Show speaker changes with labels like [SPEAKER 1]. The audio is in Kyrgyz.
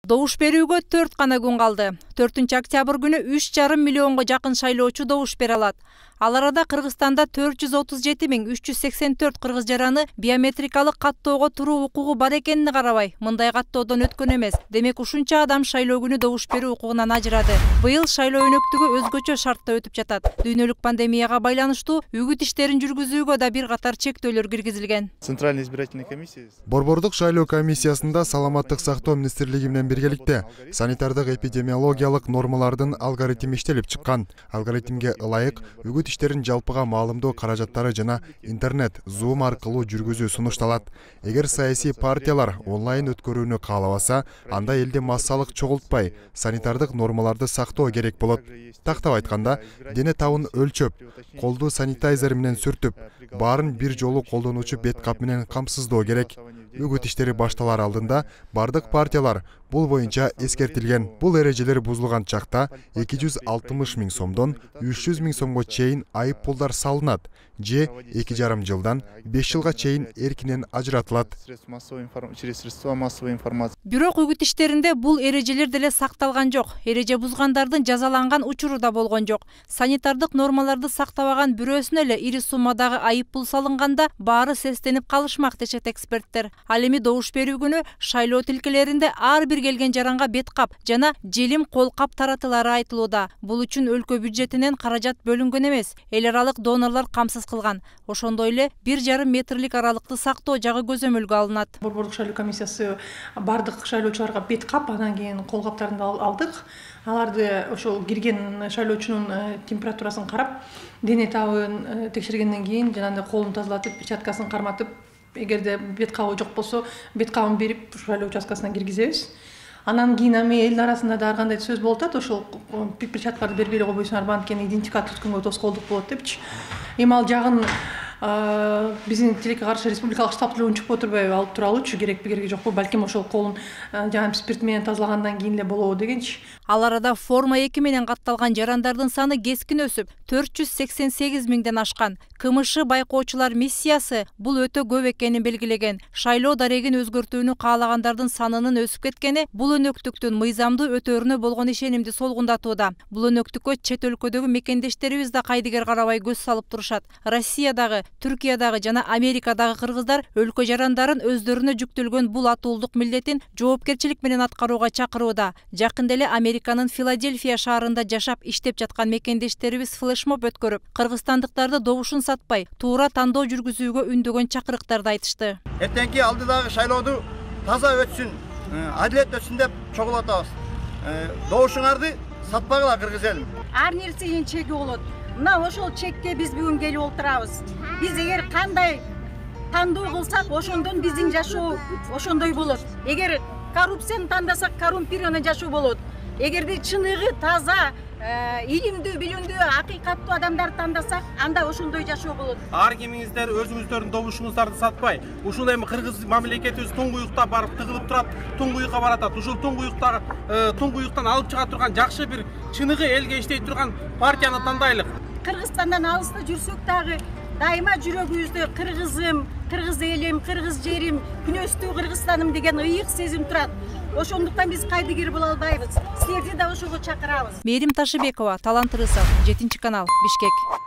[SPEAKER 1] Добуш берүүгө 4 гана күн калды. 4 октябрь күнү 3,5 миллионго жакын шайлоочу добуш бере алат. Ал арада Кыргызстанда 437.384 кыргыз жараны биометрикалык каттоого туруу укугу бар экенине карабай, мындай каттоодон өткөн эмес. Демек ушунча адам шайлоо күнү добуш берүү укугунан ажырады. Быйыл шайлоо өнөктүгү өзгөчө шартта өтүп жатат. Дүйнөлүк пандемияга байланыштуу үгүт иштерин жүргүзүүгө да бир катар чектөөлөр киргизилген.
[SPEAKER 2] Центральная избирательная комиссия.
[SPEAKER 3] Борбордук шайлоо комиссиясында Саламаттык сактоо министрлиги менен биргеликте санитардык эпидемиологиялык нормалардын алгоритми иштелип чыккан. Алгоритмге ылайык үгүт иштерин жалпыга маалымдоо каражаттары жана интернет, Zoom аркылуу жүргүзүү сунушталат. Эгер саясий партиялар онлайн өткөрүүнү каалабаса, анда элди массалык чогултпай, санитардык нормаларды сактоо керек болот. Тактап айтканда, дене табын өлчөп, колду санитайзер менен сүртүп, баарын бир жолу колдонуучу бет кап менен камсыздоо керек. Үгүт иштери башталар алдында бардык партиялар бул боюнча эскертилген. Бул эрежелер бузулган чакта 260 миң сомдон 300 миң сомго чейин айып пулдар салынат же 2,5 жылдан 5 жылга чейин эркинен ажыратылат.
[SPEAKER 1] Бирок үгүт иштеринде бул эрежелер деле сакталган жок. Эреже бузгандардын жазаланган учуру да болгон жок. Санитардык нормаларды сактабаган бирөөсүнө эле ири суммадагы айып пул салынганда баары сестенип калышмак дешет эксперттер. Ал эми добуш берүү күнү шайлоо тилкелеринде ар бир келген жаранга бет кап жана желим кол кап таратылары айтылууда. Бул үчүн өлкө бюджетинен каражат бөлүнгөн эмес. Эл аралык донорлор камсыз кылган. Ошондой эле 1,5 метрлик аралыкты сактоо жагы көзөмөлгө алынат.
[SPEAKER 4] Борбордук шайлоо комиссиясы бардык шайлоочуларга бет кап, анан кийин кол каптарын алдык. Аларды ошол кирген шайлоочунун температурасын карап, дене табын текшергенден кийин жанагындай колун тазалатып, перчаткасын карматып, эгерде бет кабы жок болсо, бет кабын берип шайлоо участкасына киргизебиз. Анан кийин эл арасында да ар кандай сөз болуп атат, ошол перчатканы бербей эле койбойсуңар, банткени идентификат түзгөнгө тоскоолдук болот депчи. Эми ал жагын биздин тилекке каршы республикалык штаб деле унчуп отурбайбы, алып туралычы, керекпи кереги жокпу, балким ошол колун жана спирт менен тазалагандан кийин эле болобу дегенчи.
[SPEAKER 1] Ал арада форма 2 менен катталган жарандардын саны кескин өсүп, 488 миңден ашкан. КМШ байкоочулар миссиясы бул өтө көп экенин белгилеген. Шайлоо дарегин өзгөртүүнү каалагандардын санынын өсүп кеткени бул өнөктүктүн мыйзамдуу өтөөрүнө болгон ишенимди солгундатууда. Бул өнөктүккө чет өлкөдөгү мекендештерибиз да кайдыгер карабай көз салып турушат. Россиядагы, Түркиядагы жана Америкадагы кыргыздар өлкө жарандарын өздөрүнө жүктөлгөн бул атуулдук милдетин жоопкерчилик менен аткарууга чакырууда. Жакында эле Американын Филадельфия шаарында жашап иштеп жаткан мекендештерибиз флешмоб өткөрүп, кыргызстандыктарды добушун сатпай, туура тандоо жүргүзүүгө үндөгөн чакырыктарды айтышты.
[SPEAKER 5] Эртеңки алдыдагы шайлооду таза өтсүн, адилет өтсүн деп чогулуп атабыз. Добушуңарды сатпагыла кыргыз элин.
[SPEAKER 6] Ар нерсенин чеги болот. Мына ошол чекке биз бүгүн келип отурабыз. Биз эгер кандай тандоо кылсак, ошондон биздин жашоо ошондой болот. Эгер коррупцияны тандасак, коррумпированный жашоо болот. Эгерде чыныгы таза, илимдүү, билимдүү, акыйкаттуу адамдарды тандасак, анда ошондой жашоо болот.
[SPEAKER 7] Ар кимиңиздер өзүңүздөрдүн добушуңуздарды сатпай, ушул эми кыргыз мамлекетибиз туңгуюкта барып тыгылып турат, туңгуюкка баратат. Ушул туңгуюктан алып чыга турган жакшы бир чыныгы элге иштей турган партияны тандайлык.
[SPEAKER 6] Кыргызстандан алыста жүрсөк дагы дайыма жүрөгүбүздө кыргызым, кыргыз элим, кыргыз жерим, күнөстүү Кыргызстаным деген ыйык сезим турат. Ошондуктан биз кайдыгер боло албайбыз. Силерди да ошого чакырабыз.
[SPEAKER 1] Мээрим Ташыбекова, Талант Рысов, 7 канал, Бишкек.